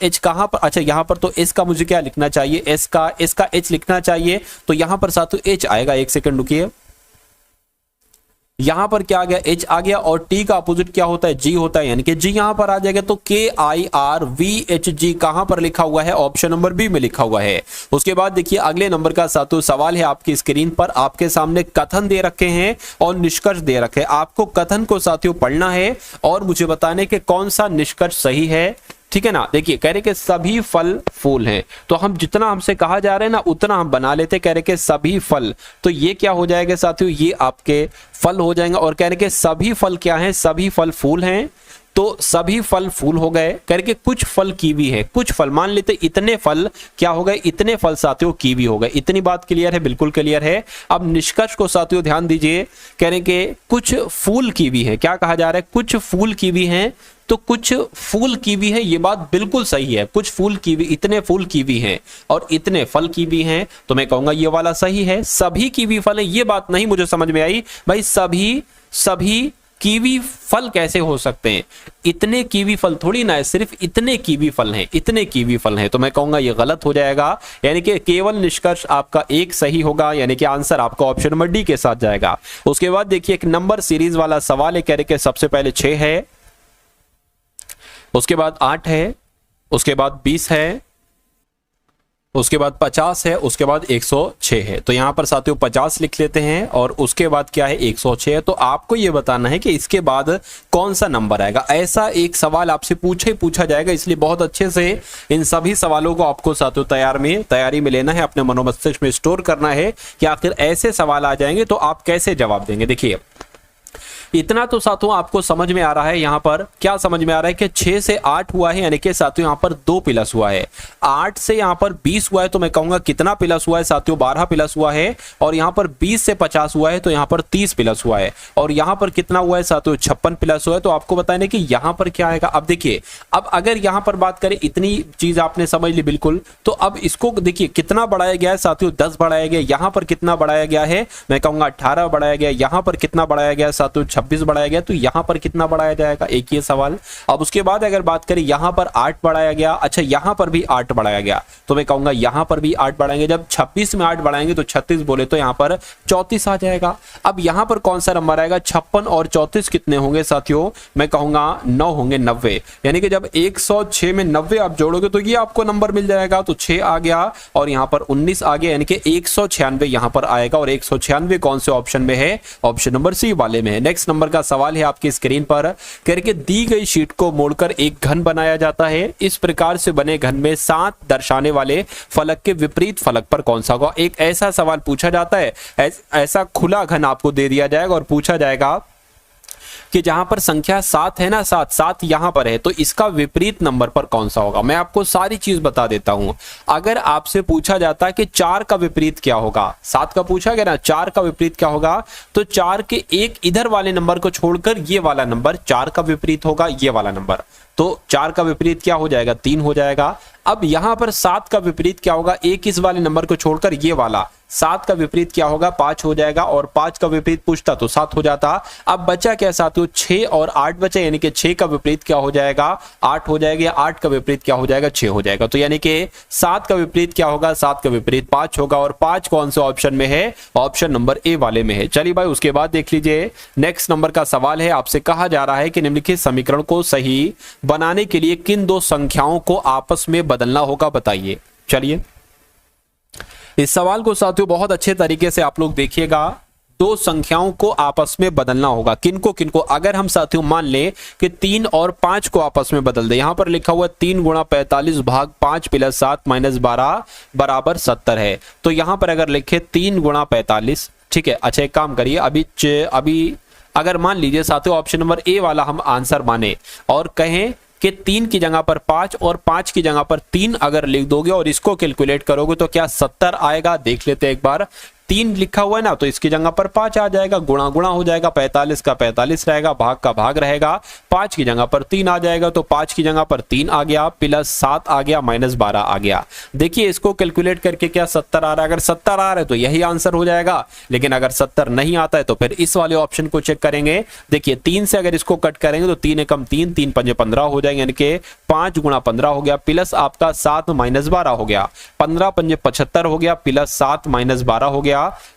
H कहां पर, अच्छा यहां पर तो एस का मुझे क्या लिखना चाहिए, एस का एच लिखना चाहिए, तो यहां पर साथियों एच आएगा। एक सेकंड रुकिए, यहां पर क्या आ गया, एच आ गया, और टी का अपोजिट क्या होता है, जी होता है, यानी कि जी यहां पर आ जाएगा। तो के I R V H G कहां पर लिखा हुआ है, ऑप्शन नंबर बी में लिखा हुआ है। उसके बाद देखिए अगले नंबर का साथियों सवाल है आपकी स्क्रीन पर, आपके सामने कथन दे रखे हैं और निष्कर्ष दे रखे हैं। आपको कथन को साथियों पढ़ना है और मुझे बताने के कौन सा निष्कर्ष सही है, ठीक है ना। देखिए कह रहे कि सभी फल फूल हैं, तो हम जितना हमसे कहा जा रहा है ना उतना हम बना लेते। कह रहे कि सभी फल, तो ये क्या हो जाएगा साथियों, ये आपके फल हो जाएंगे। और कह रहे कि सभी फल क्या हैं, सभी फल फूल हैं, तो सभी फल फूल हो गए। करके कुछ फल कीवी है, कुछ फल मान लेते इतने फल क्या हो गए, इतने फल साथियों कीवी हो गए। इतनी बात क्लियर है, बिल्कुल क्लियर है। अब निष्कर्ष को साथियों ध्यान दीजिए, कह रहे कि कुछ फूल कीवी है, क्या कहा जा रहा है, कुछ फूल कीवी हैं, तो कुछ फूल कीवी है, ये बात बिल्कुल सही है। कुछ फूल कीवी, इतने फूल कीवी हैं और इतने फल कीवी हैं, तो मैं कहूंगा ये वाला सही है। सभी कीवी फल है, ये बात नहीं मुझे समझ में आई भाई, सभी कीवी फल कैसे हो सकते हैं, इतने कीवी फल थोड़ी ना है, सिर्फ इतने कीवी फल हैं, इतने कीवी फल हैं, तो मैं कहूंगा ये गलत हो जाएगा। यानी कि केवल निष्कर्ष आपका एक सही होगा, यानी कि आंसर आपका ऑप्शन नंबर डी के साथ जाएगा। उसके बाद देखिए एक नंबर सीरीज वाला सवाल है, कह रहे कि सबसे पहले 6 है, उसके बाद 8 है, उसके बाद 20 है, उसके बाद 50 है, उसके बाद 106 है। तो यहां पर साथियों 50 लिख लेते हैं और उसके बाद क्या है 106 है। तो आपको यह बताना है कि इसके बाद कौन सा नंबर आएगा। ऐसा एक सवाल आपसे पूछा जाएगा, इसलिए बहुत अच्छे से इन सभी सवालों को आपको साथियों तैयारी में लेना है, अपने मनोमस्तिष्क में स्टोर करना है कि आखिर ऐसे सवाल आ जाएंगे तो आप कैसे जवाब देंगे। देखिए इतना तो साथियों आपको समझ में आ रहा है, यहां पर क्या समझ में आ रहा है कि 6 से 8 हुआ है, यानी कि साथियों यहां पर 2 प्लस हुआ है। 8 से यहां पर 20 हुआ है, तो मैं कहूंगा कितना प्लस हुआ है साथियों, 12 प्लस हुआ है। और यहां पर 20 से 50 हुआ है, तो यहां पर 30 प्लस हुआ है। और यहां पर कितना हुआ है साथियों, 56 प्लस हुआ है। तो आपको बताने कि यहां पर क्या आएगा। अब देखिए, अब अगर यहां पर बात करें, इतनी चीज आपने समझ ली बिल्कुल, तो अब इसको देखिए कितना बढ़ाया गया है साथियों, 10 बढ़ाया गया। यहां पर कितना बढ़ाया गया है, मैं कहूंगा 18 बढ़ाया गया। यहां पर कितना बढ़ाया गया साथियों, 26 बढ़ाया गया। तो यहां पर कितना बढ़ाया जाएगा, एक ये सवाल। अब उसके बाद अगर बात करें, यहां पर 8 बढ़ाया गया, अच्छा यहां पर भी 8 बढ़ाया गया, तो मैं कहूंगा यहां पर भी 8 बढ़ाएंगे। जब 26 में 8 बढ़ाएंगे तो 36 बोले तो यहां पर 34 आ जाएगा। अब यहां पर कौन सा नंबर आएगा, 56 और 34 कितने होंगे साथियों, मैं कहूंगा 9 होंगे, 90। यानी कि जब 106 में 90 आप जोड़ोगे तो ये आपको नंबर मिल जाएगा। तो 6 आ गया और यहां पर 19 आ गया, यानी कि 196 यहां पर आएगा। और 196 कौन से ऑप्शन में है, ऑप्शन नंबर सी वाले में है। नेक्स्ट नेक्स्ट नंबर का सवाल है आपकी स्क्रीन पर, करके दी गई शीट को मोड़कर एक घन बनाया जाता है। इस प्रकार से बने घन में 7 दर्शाने वाले फलक के विपरीत फलक पर कौन सा होगा। एक ऐसा सवाल पूछा जाता है, ऐसा खुला घन आपको दे दिया जाएगा और पूछा जाएगा कि जहां पर संख्या 7 है ना, 7 यहां पर है, तो इसका विपरीत नंबर पर कौन सा होगा। मैं आपको सारी चीज बता देता हूं। अगर आपसे पूछा जाता है कि 4 का विपरीत क्या होगा, 7 का पूछा गया ना, 4 का विपरीत क्या होगा, तो 4 के एक इधर वाले नंबर को छोड़कर ये वाला नंबर 4 का विपरीत होगा, ये वाला नंबर। तो 4 का विपरीत क्या हो जाएगा, 3 हो जाएगा। अब यहां पर 7 का विपरीत क्या होगा, एक इस वाले नंबर को छोड़कर ये वाला 7 का विपरीत क्या होगा, 5 हो जाएगा। और 5 का विपरीत पूछता तो 7 हो जाता। अब बचा क्या साथियों, 6 और 8 बचे, यानी कि 6 का विपरीत क्या हो जाएगा, 8 हो जाएगा। 8 का विपरीत क्या हो जाएगा, 6 हो जाएगा। तो यानी कि 7 का विपरीत क्या होगा, 7 का विपरीत 5 होगा। और 5 कौन से ऑप्शन में है, ऑप्शन नंबर ए वाले में है। चलिए भाई, उसके बाद देख लीजिए नेक्स्ट नंबर का सवाल है। आपसे कहा जा रहा है कि निम्नलिखित समीकरण को सही बनाने के लिए किन 2 संख्याओं को आपस में बदलना होगा, बताइए। चलिए इस सवाल को साथियों बहुत अच्छे तरीके से आप लोग देखिएगा। 2 संख्याओं को आपस में बदलना होगा, किनको किनको। अगर हम साथियों मान लें कि 3 और 5 को आपस में बदल दे, यहां पर लिखा हुआ 3 गुणा 45 भाग 5 + 7 - 12 बराबर 70 है। तो यहां पर अगर लिखे 3 गुणा 45, ठीक है। अच्छा एक काम करिए, अभी अगर मान लीजिए साथियों ऑप्शन नंबर ए वाला हम आंसर माने और कहें कि 3 की जगह पर 5 और 5 की जगह पर 3 अगर लिख दोगे और इसको कैलकुलेट करोगे तो क्या 70 आएगा, देख लेते हैं एक बार। 3 लिखा हुआ है ना, तो इसकी जगह पर 5 आ जाएगा, गुणा गुणा हो जाएगा, 45 का 45 रहेगा, भाग का भाग रहेगा। 5 की जगह पर 3 आ जाएगा, तो 5 की जगह पर 3 आ गया, प्लस 7 आ गया, -12 आ गया। देखिए इसको कैलकुलेट करके क्या 70 आ रहा है। अगर 70 आ रहा है तो यही आंसर हो जाएगा, लेकिन अगर 70 नहीं आता है तो फिर इस वाले ऑप्शन को चेक करेंगे। देखिए 3 से अगर इसको कट करेंगे तो 3 एकम 3, 3 पंजे 15 हो जाएंगे, यानी कि 5 गुणा 15 हो गया, प्लस आपका 7 -12 हो गया, 15 पंजे 75 हो गया, प्लस 7 -12 हो गया।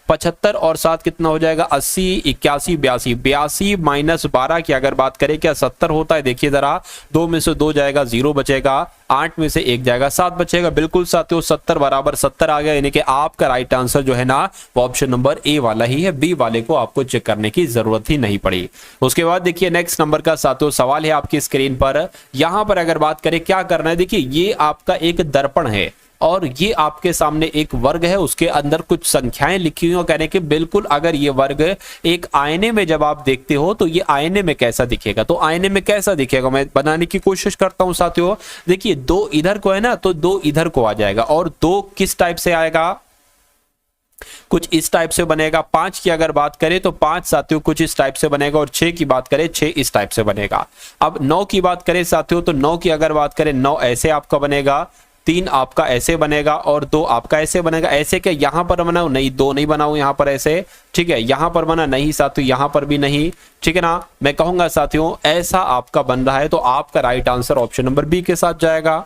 75 और 7 कितना हो जाएगा, 80, 81, 82, 82 -12 की अगर बात करें क्या 70 होता है। देखिए जरा, 2 में से 2 जाएगा, 0 बचेगा, 8 में से 1 जाएगा, 7 बचेगा। बिल्कुल साथियों 70 बराबर 70 आ गया, यानी कि आपका राइट आंसर जो है ना वो ऑप्शन नंबर ए वाला ही है, बी वाले को आपको चेक करने की जरूरत ही नहीं पड़ी। उसके बाद देखिए नेक्स्ट नंबर का साथियों सवाल है आपकी स्क्रीन पर। यहां पर अगर बात करें क्या करना है, देखिए ये आपका एक दर्पण है और ये आपके सामने एक वर्ग है, उसके अंदर कुछ संख्याएं लिखी हुई हैं। कहने के बिल्कुल अगर ये वर्ग एक आईने में जब आप देखते हो तो ये आईने में कैसा दिखेगा, तो आईने में कैसा दिखेगा मैं बनाने की कोशिश करता हूं साथियों। देखिए 2 इधर को है ना, तो 2 इधर को आ जाएगा, और 2 किस टाइप से आएगा, कुछ इस टाइप से बनेगा। 5 की अगर बात करें तो 5 साथियों कुछ इस टाइप से बनेगा, और 6 की बात करें 6 इस टाइप से बनेगा। अब 9 की बात करें साथियों तो 9 की अगर बात करें 9 ऐसे आपका बनेगा, 3 आपका ऐसे बनेगा, और 2 आपका ऐसे बनेगा। ऐसे क्या यहां पर बनाओ, नहीं 2 नहीं बनाओ यहां पर ऐसे, ठीक है। यहां पर बना नहीं साथियों, यहां पर भी नहीं, ठीक है ना। मैं कहूंगा साथियों ऐसा आपका बन रहा है, तो आपका right answer option number B के साथ जाएगा।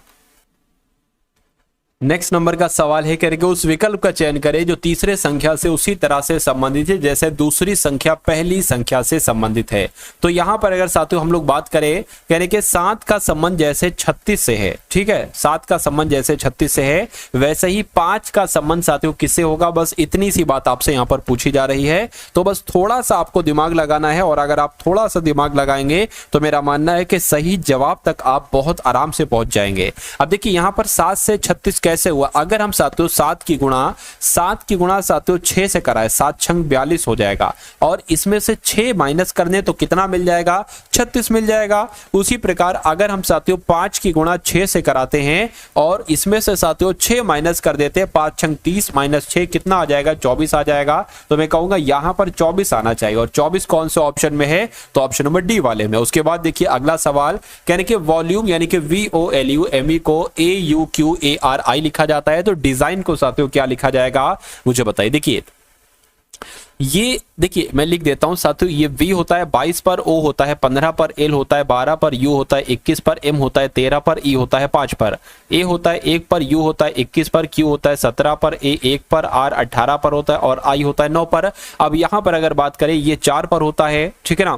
नेक्स्ट नंबर का सवाल है करके उस विकल्प का चयन करें जो तीसरे संख्या से उसी तरह से संबंधित है जैसे दूसरी संख्या पहली संख्या से संबंधित है। तो यहां पर अगर साथियों हम लोग बात करें, यानी कि 7 का संबंध जैसे 36 से है, ठीक है, 7 का संबंध जैसे 36 से है, वैसे ही 5 का संबंध साथियों किससे होगा। बस इतनी सी बात आपसे यहां पर पूछी जा रही है, तो बस थोड़ा सा आपको दिमाग लगाना है, और अगर आप थोड़ा सा दिमाग लगाएंगे तो मेरा मानना है कि सही जवाब तक आप बहुत आराम से पहुंच जाएंगे। अब देखिए यहां पर 7 से 36 कैसे हुआ। अगर हम साथियों 7 की गुणा साथियों 6 से कराए, 7 छंग 42 हो जाएगा, और इसमें से 6 माइनस करने तो कितना मिल जाएगा, 36 मिल जाएगा। उसी प्रकार अगर हम साथियों 5 की गुणा 6 से कराते हैं और इसमें से साथियों 6 माइनस कर देते हैं, 5 छंग 30 माइनस 6 कितना आ जाएगा, 24 आ जाएगा। तो मैं कहूंगा यहां पर 24 आना चाहिए, और 24 कौन से ऑप्शन में है, तो ऑप्शन नंबर डी वाले में। उसके बाद देखिए अगला सवाल, कहने के वॉल्यूम यानी कि VOLUME को AUQARI लिखा जाता है, तो डिजाइन को साथियों क्या लिखा जाएगा मुझे बताइए। देखिए ये देखिए मैं लिख देता हूं साथियों, ये V होता है 22 पर, O होता है 15 पर, L होता है 12 पर, U होता है 21 पर, M होता है 13 पर, E होता है 5 पर, A होता है 1 पर, U होता है 21 पर, Q होता है 17 पर, A 1 पर, R 18 पर होता है, और I होता है 9 पर। अब यहां पर अगर बात करें ये 4 पर होता है, ठीक है ना।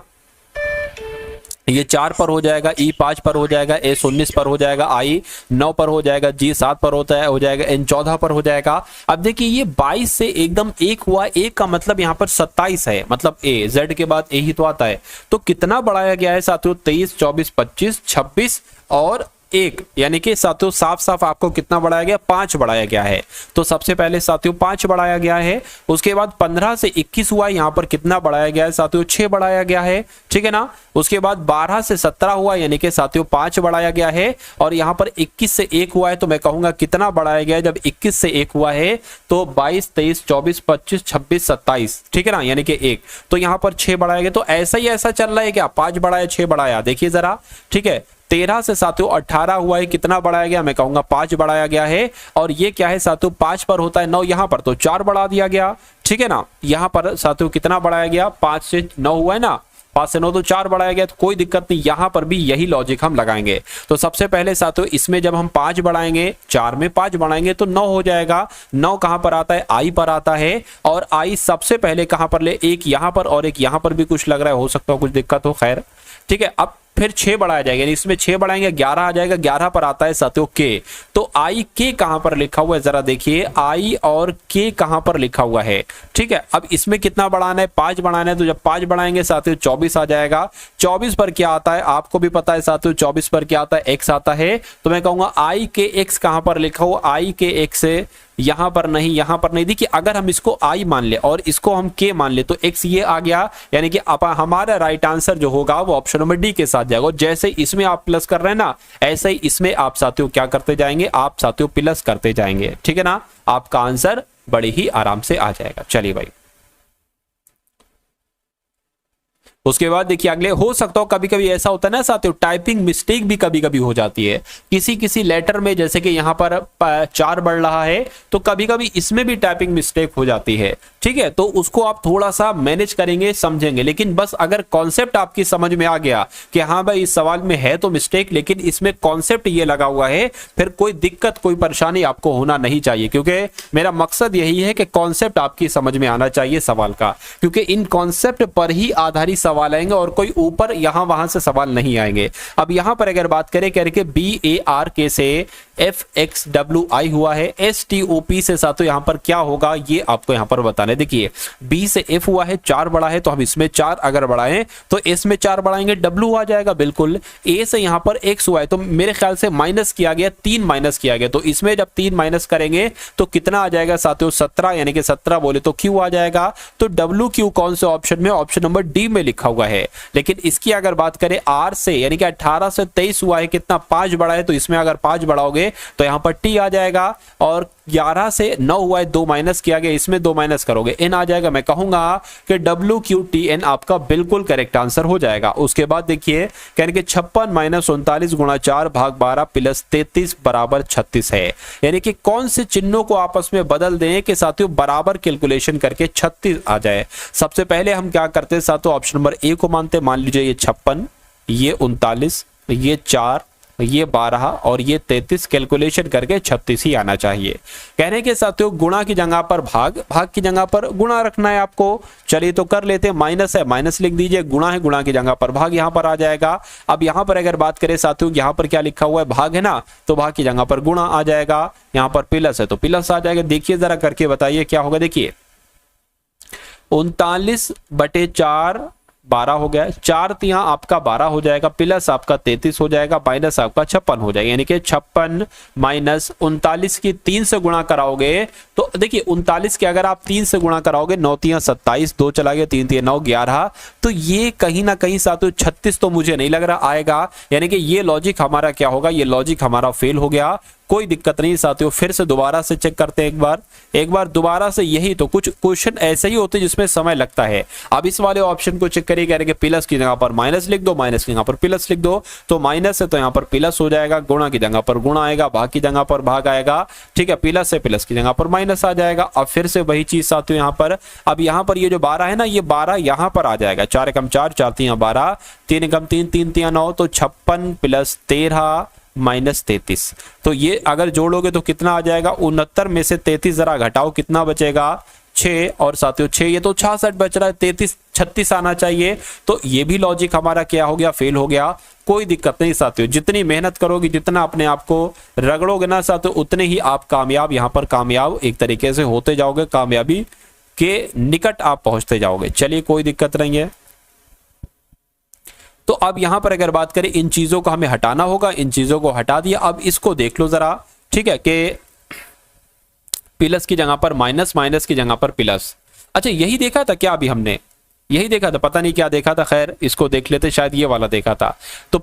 ये 4 पर हो जाएगा, ई 5 पर हो जाएगा, एस 19 पर हो जाएगा, आई 9 पर हो जाएगा, जी 7 पर होता है हो जाएगा, एन 14 पर हो जाएगा। अब देखिए ये 22 से एकदम एक हुआ, एक का मतलब यहाँ पर 27 है, मतलब ए, जेड के बाद ए ही तो आता है। तो कितना बढ़ाया गया है साथियों? 23, 24, 25, 26 और एक, यानी कि साथियों साफ साफ आपको कितना बढ़ाया गया? 5 बढ़ाया गया है। तो सबसे पहले साथियों 5 बढ़ाया गया है, उसके बाद 15 से 21 हुआ, यहाँ पर कितना बढ़ाया गया है साथियों? 6 बढ़ाया गया है, ठीक है ना। उसके बाद 12 से 17 हुआ, यानी कि साथियों 5 बढ़ाया गया है, और यहाँ पर 21 से 1 हुआ है, तो मैं कहूंगा कितना बढ़ाया गया है? जब 21 से 1 हुआ है तो 22, 23, 24, 25, 26, 27, ठीक है ना, यानी कि 1, तो यहाँ पर 6 बढ़ाया गया। तो ऐसा ही ऐसा चल रहा है क्या? 5 बढ़ाया 6 बढ़ाया, देखिए जरा, ठीक है। 13 से साथियों 18 हुआ है, कितना बढ़ाया गया? मैं कहूंगा 5 बढ़ाया गया है। और ये क्या है साथियों? 5 पर होता है 9, यहां पर तो 4 बढ़ा दिया गया, ठीक है ना। यहां पर साथियों कितना बढ़ाया गया? 5 से 9 हुआ है ना, 5 से 9 तो 4 बढ़ाया गया, तो कोई दिक्कत नहीं, यहां पर भी यही लॉजिक हम लगाएंगे। तो सबसे पहले साथियों इसमें जब हम 5 बढ़ाएंगे, 4 में 5 बढ़ाएंगे तो 9 हो जाएगा। 9 कहां पर आता है? आई पर आता है, और आई सबसे पहले कहां पर ले? एक यहां पर और एक यहां पर भी कुछ लग रहा है, हो सकता है कुछ दिक्कत हो, खैर ठीक है। अब फिर 6 बढ़ाया जाएगा, यानी इसमें 6 बढ़ाएंगे 11 आ जाएगा, 11 पर आता है साथियों के। तो आई के कहां पर लिखा हुआ है? जरा देखिए, आई और के कहां पर लिखा हुआ है, ठीक है। अब इसमें कितना बढ़ाना है? 5 बढ़ाना है, तो जब 5 बढ़ाएंगे साथियों 24 आ जाएगा। 24 पर क्या आता है? आपको भी पता है साथियों, 24 पर क्या आता है? एक्स आता है। तो मैं कहूंगा आई के एक्स कहां पर लिखा हुआ? आई के एक्स से यहां पर नहीं, यहां पर नहीं। देखिए अगर हम इसको आई मान ले और इसको हम के मान ले, तो एक्स ये आ गया, यानी कि हमारा राइट आंसर जो होगा वो ऑप्शन नंबर डी के साथ जाएगा। जैसे इसमें आप प्लस कर रहे हैं ना, ऐसे ही इसमें आप साथियों क्या करते जाएंगे? आप साथियों प्लस करते जाएंगे, ठीक है ना। आपका आंसर बड़ी ही आराम से आ जाएगा। चलिए भाई, उसके बाद देखिए अगले, हो सकता हो कभी कभी ऐसा होता है ना साथियों, टाइपिंग मिस्टेक भी कभी कभी हो जाती है किसी किसी लेटर में, जैसे कि यहां पर 4 बढ़ रहा है, तो कभी कभी इसमें भी टाइपिंग मिस्टेक हो जाती है, ठीक है। तो उसको आप थोड़ा सा मैनेज करेंगे, समझेंगे। लेकिन बस अगर कॉन्सेप्ट आपकी समझ में आ गया कि हाँ भाई इस सवाल में है तो मिस्टेक, लेकिन इसमें कॉन्सेप्ट ये लगा हुआ है, फिर कोई दिक्कत कोई परेशानी आपको होना नहीं चाहिए, क्योंकि मेरा मकसद यही है कि कॉन्सेप्ट आपकी समझ में आना चाहिए सवाल का, क्योंकि इन कॉन्सेप्ट पर ही आधारित सवाल आएंगे और कोई ऊपर यहां वहां से सवाल नहीं आएंगे। अब यहां पर अगर बात करें करके BARK से FXWI हुआ है, STOP से साथियों यहां पर क्या होगा ये आपको यहां पर बताने। देखिए B से F हुआ है, 4 बढ़ा है, तो हम इसमें 4 अगर बढ़ाएं तो S में 4 बढ़ाएंगे, W आ जाएगा बिल्कुल। A से यहां पर X हुआ है, तो मेरे ख्याल से माइनस किया गया, 3 माइनस किया गया, तो इसमें जब 3 माइनस करेंगे तो कितना आ जाएगा साथियों? 17, यानी कि 17 बोले तो Q आ जाएगा। तो WQ कौन से ऑप्शन में? ऑप्शन नंबर डी में लिखा हुआ है। लेकिन इसकी अगर बात करें R से, यानी कि 18 से 23 हुआ है, कितना? 5 बढ़ा है, तो इसमें अगर 5 बढ़ाओगे तो यहां पर T आ जाएगा। और 11 से 9 हुआ है, 2 माइनस किया गया, इसमें 2 माइनस करोगे, N आ जाएगा। मैं कहूंगा कि WQTN आपका बिल्कुल करेक्ट आंसर हो जाएगा। उसके बाद देखिए कहने के 56 माइनस 39 गुणा 4 भाग 12 प्लस 33 बराबर 36 है, यानी कि कौन से चिन्हों को आपस में बदल दें कि साथियों बराबर कैलकुलेशन करके 36 आ जाए। सबसे पहले हम क्या करते हैं साथियों? ऑप्शन नंबर ए को मानते, मान लीजिए ये 56, ये 39, ये 4, ये 12 और ये 33, कैलकुलेशन करके 36 ही आना चाहिए। कहने के साथियों गुणा की जगह पर भाग, भाग की जगह पर गुणा रखना है आपको। चलिए तो कर लेते हैं, माइनस है माइनस लिख दीजिए, गुणा है गुणा की जगह पर भाग यहां पर आ जाएगा। अब यहां पर अगर बात करें साथियों, यहां पर क्या लिखा हुआ है? भाग है ना, तो भाग की जगह पर गुणा आ जाएगा। यहां पर प्लस है तो प्लस आ जाएगा। देखिए जरा करके बताइए क्या होगा। देखिए 39/4 12 हो गया, 4 तिया आपका 12 हो जाएगा, प्लस आपका 33 हो जाएगा, माइनस आपका 56 हो जाएगा, यानी कि 56 माइनस 39 की 3 से गुणा कराओगे तो देखिए 39 के अगर आप 3 से गुणा कराओगे, 9 तिया 27, 2 चला गया, 3 तिया 9, 11, तो ये कहीं ना कहीं साथियों 36 तो मुझे नहीं लग रहा आएगा, यानी कि ये लॉजिक हमारा क्या होगा? ये लॉजिक हमारा फेल हो गया। कोई दिक्कत नहीं साथियों, फिर से दोबारा से चेक करते हैं एक बार दोबारा से। यही तो कुछ क्वेश्चन ऐसे ही होते हैं जिसमें समय लगता है। अब इस वाले ऑप्शन को चेक करिए, कह रहे हैं प्लस की जगह पर माइनस लिख दो, माइनस की जगह पर प्लस लिख दो, तो माइनस है तो यहाँ पर प्लस हो जाएगा, गुणा की जगह पर गुणा आएगा, भाग की जगह पर भाग आएगा, ठीक है, प्लस से प्लस की जगह पर माइनस आ जाएगा। अब फिर से वही चीज साथियों यहाँ पर, अब यहाँ पर ये जो 12 है ना, ये 12 यहाँ पर आ जाएगा, 4 एकम 4, 4 तिया 12, 3 एकम 3, 3 तिया 9, तो 56 प्लस 13 माइनस 33, तो ये अगर जोड़ोगे तो कितना आ जाएगा? 69 में से 33 जरा घटाओ, कितना बचेगा? 6 और साथियों 6, ये तो 66 बच रहा है, 33 36 आना चाहिए। तो ये भी लॉजिक हमारा क्या हो गया, फेल हो गया। कोई दिक्कत नहीं साथियों, जितनी मेहनत करोगे, जितना अपने आप को रगड़ोगे ना साथियों, उतने ही आप कामयाब, यहां पर कामयाब एक तरीके से होते जाओगे, कामयाबी के निकट आप पहुंचते जाओगे। चलिए कोई दिक्कत नहीं है। तो अब यहां पर अगर बात करें, इन चीजों को हमें हटाना होगा, इन चीजों को हटा दिया। अब इसको देख लो जरा, ठीक है, कि प्लस की जगह पर माइनस, माइनस की जगह पर प्लस। अच्छा यही देखा था क्या अभी हमने, यही देखा था, पता नहीं क्या देखा था, खैर इसको देख लेते, शायद ये वाला देखा था। तो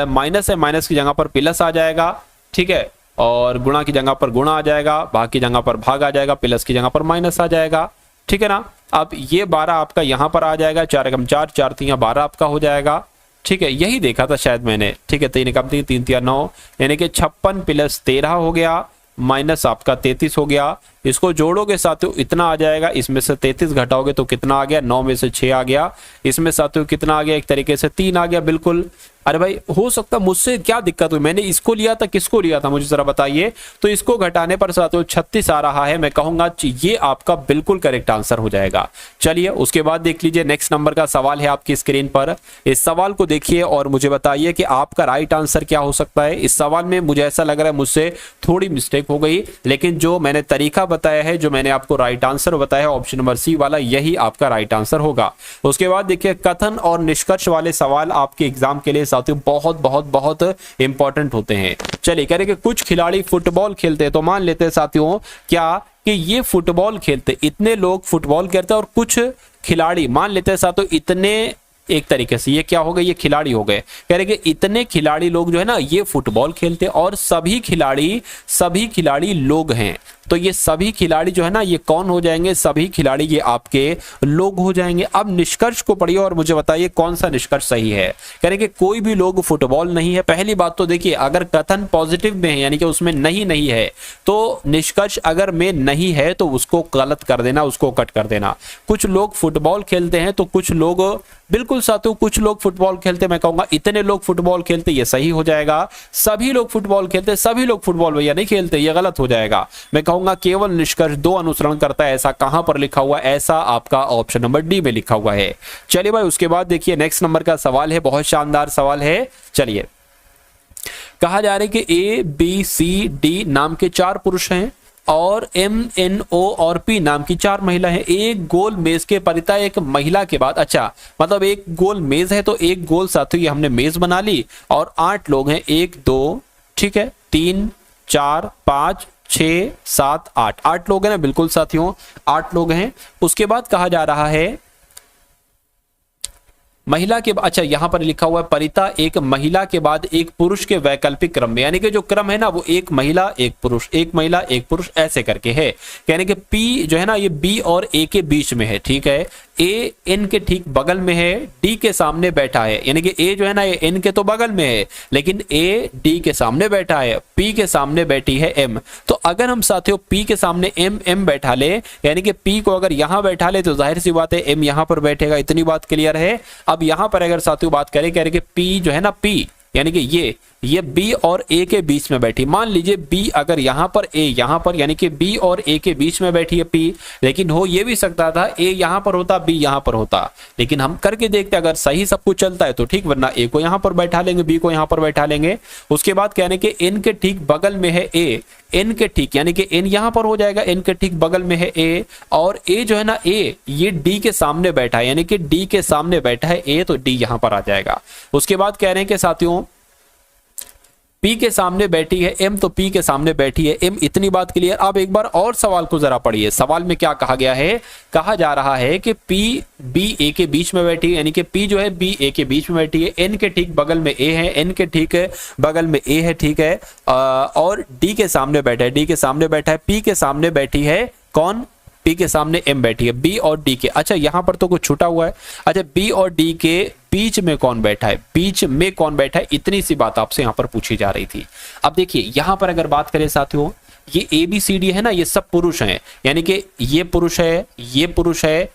माइनस है, माइनस की जगह पर प्लस आ जाएगा, ठीक है, और गुणा की जगह पर गुणा आ जाएगा, भाग की जगह पर भाग आ जाएगा, प्लस की जगह पर माइनस आ जाएगा, ठीक है ना। अब ये 12 आपका यहां पर आ जाएगा, 4 एकम 4, 4 3 12 आपका हो जाएगा, ठीक है, यही देखा था शायद मैंने, ठीक है। 3 एकम 3, 3 3 9, यानी कि 56 प्लस 13 हो गया, माइनस आपका 33 हो गया। इसको जोड़ोगे साथियों इतना आ जाएगा, इसमें से 33 घटाओगे तो कितना आ गया, 9 में से 6 आ गया, इसमें साथियों कितना आ गया, एक तरीके से 3 आ गया, बिल्कुल। अरे भाई हो सकता मुझसे क्या दिक्कत हुई, मैंने इसको लिया था, किसको लिया था मुझे जरा बताइए। तो इसको घटाने पर साथियों 36 आ रहा है, मैं कहूंगा ये आपका बिल्कुल करेक्ट आंसर हो जाएगा। चलिए उसके बाद देख लीजिए, नेक्स्ट नंबर का सवाल है आपकी स्क्रीन पर। इस सवाल को देखिए और मुझे बताइए कि आपका राइट आंसर क्या हो सकता है। इस सवाल में मुझे ऐसा लग रहा है मुझसे थोड़ी मिस्टेक हो गई, लेकिन जो मैंने तरीका बताया है, जो मैंने आपको राइट आंसर बताया है, ऑप्शन नंबर सी वाला, यही आपका राइट आंसर होगा। उसके बाद देखिए, कथन और निष्कर्ष वाले सवाल आपके एग्जाम के लिए साथियों बहुत बहुत बहुत इंपॉर्टेंट होते हैं। चलिए कह रहे कि कुछ खिलाड़ी फुटबॉल खेलते हैं, तो मान लेते हैं साथियों क्या कि ये फुटबॉल खेलते, इतने लोग फुटबॉल खेलते हैं और कुछ खिलाड़ी, मान लेते हैं साथियों इतने, एक तरीके से ये क्या हो गए, ये खिलाड़ी हो गए। कह रहे कि इतने खिलाड़ी लोग जो है ना ये फुटबॉल खेलते और सभी खिलाड़ी लोग हैं। तो ये सभी खिलाड़ी जो है ना ये कौन हो जाएंगे, सभी खिलाड़ी ये आपके लोग हो जाएंगे। अब निष्कर्ष को पढ़िए और मुझे बताइए कौन सा निष्कर्ष सही है। कह रहे कि कोई भी लोग फुटबॉल नहीं है। पहली बात तो देखिए, अगर कथन पॉजिटिव में है यानी कि उसमें नहीं है, तो निष्कर्ष अगर में नहीं है तो उसको गलत कर देना, उसको कट कर देना। कुछ लोग फुटबॉल खेलते हैं तो कुछ लोग, बिल्कुल साथियों कुछ लोग फुटबॉल खेलते, मैं कहूंगा इतने लोग फुटबॉल खेलते, ये सही हो जाएगा। सभी लोग फुटबॉल खेलते, सभी लोग फुटबॉल भैया नहीं खेलते, ये गलत हो जाएगा। मैं कहूंगा केवल निष्कर्ष 2 अनुसरण करता है, ऐसा कहां पर लिखा हुआ है, ऐसा आपका ऑप्शन नंबर डी में लिखा हुआ है। चलिए भाई उसके बाद देखिए नेक्स्ट नंबर का सवाल है, बहुत शानदार सवाल है। चलिए कहा जा रहा है कि ए बी सी डी नाम के 4 पुरुष हैं और एम एन ओ और पी नाम की 4 महिला है। एक गोल मेज के परिता एक महिला के बाद, अच्छा मतलब एक गोल मेज है तो एक गोल साथियों ये हमने मेज बना ली और 8 लोग हैं, 1 2 ठीक है 3 4 5 6 7 8 लोग हैं ना, बिल्कुल साथियों 8 लोग हैं। उसके बाद कहा जा रहा है महिला के, अच्छा यहां पर लिखा हुआ है परिता एक महिला के बाद एक पुरुष के वैकल्पिक क्रम में, यानी कि जो क्रम है ना वो एक महिला एक पुरुष, एक महिला एक पुरुष ऐसे करके है। यानी कि पी जो है ना ये बी और ए के बीच में है, ठीक है। ए एन के ठीक बगल में है, डी के सामने बैठा है, यानी कि ए जो है ना ये एन के तो बगल में है लेकिन ए डी के सामने बैठा है, पी के सामने बैठी है एम। तो अगर हम साथियों पी के सामने एम बैठा ले, यानी कि पी को अगर यहां बैठा ले तो जाहिर सी बात है एम यहां पर बैठेगा, इतनी बात क्लियर है। अब यहां पर अगर साथियों बात करें, कह रहे कि पी जो है ना पी यानी कि ये बी और ए के बीच में बैठी, मान लीजिए बी अगर यहां पर ए यहां पर, यानी कि बी और ए के बीच में बैठी है पी, लेकिन हो ये भी सकता था ए यहां पर होता बी यहां पर होता, लेकिन हम करके देखते अगर सही सब कुछ चलता है तो ठीक, वरना ए को यहां पर बैठा लेंगे बी को यहां पर बैठा लेंगे। उसके बाद कहने के एन के ठीक बगल में है ए, एन के ठीक यानी कि एन यहां पर हो जाएगा, एन के ठीक बगल में है ए और ए जो है ना ए ये डी के सामने बैठा है, यानी कि डी के सामने बैठा है ए तो डी यहां पर आ जाएगा। उसके बाद कह रहे हैं कि साथियों पी के सामने बैठी है एम तो पी के सामने बैठी है एम, इतनी बात क्लियर। अब एक बार और सवाल को जरा पढ़िए, सवाल में क्या कहा गया है, कहा जा रहा है कि पी बी ए के बीच में बैठी है, यानी कि पी जो है बी ए के बीच में बैठी है, एन के ठीक बगल में ए है, एन के ठीक बगल में ए है, ठीक है, और डी के सामने बैठा है, डी के सामने बैठा है, पी के सामने बैठी है कौन, पी के सामने एम बैठी है, बी और डी के, अच्छा यहां पर तो कुछ छूटा हुआ है, अच्छा बी और डी के बीच में कौन बैठा है, बीच में कौन बैठा है, इतनी सी बात आपसे यहां पर पूछी जा रही थी। अब देखिए यहां पर अगर बात करें साथियों, ये ए बी सी डी है ना ये सब पुरुष हैं, यानी कि ये पुरुष है, ये पुरुष है,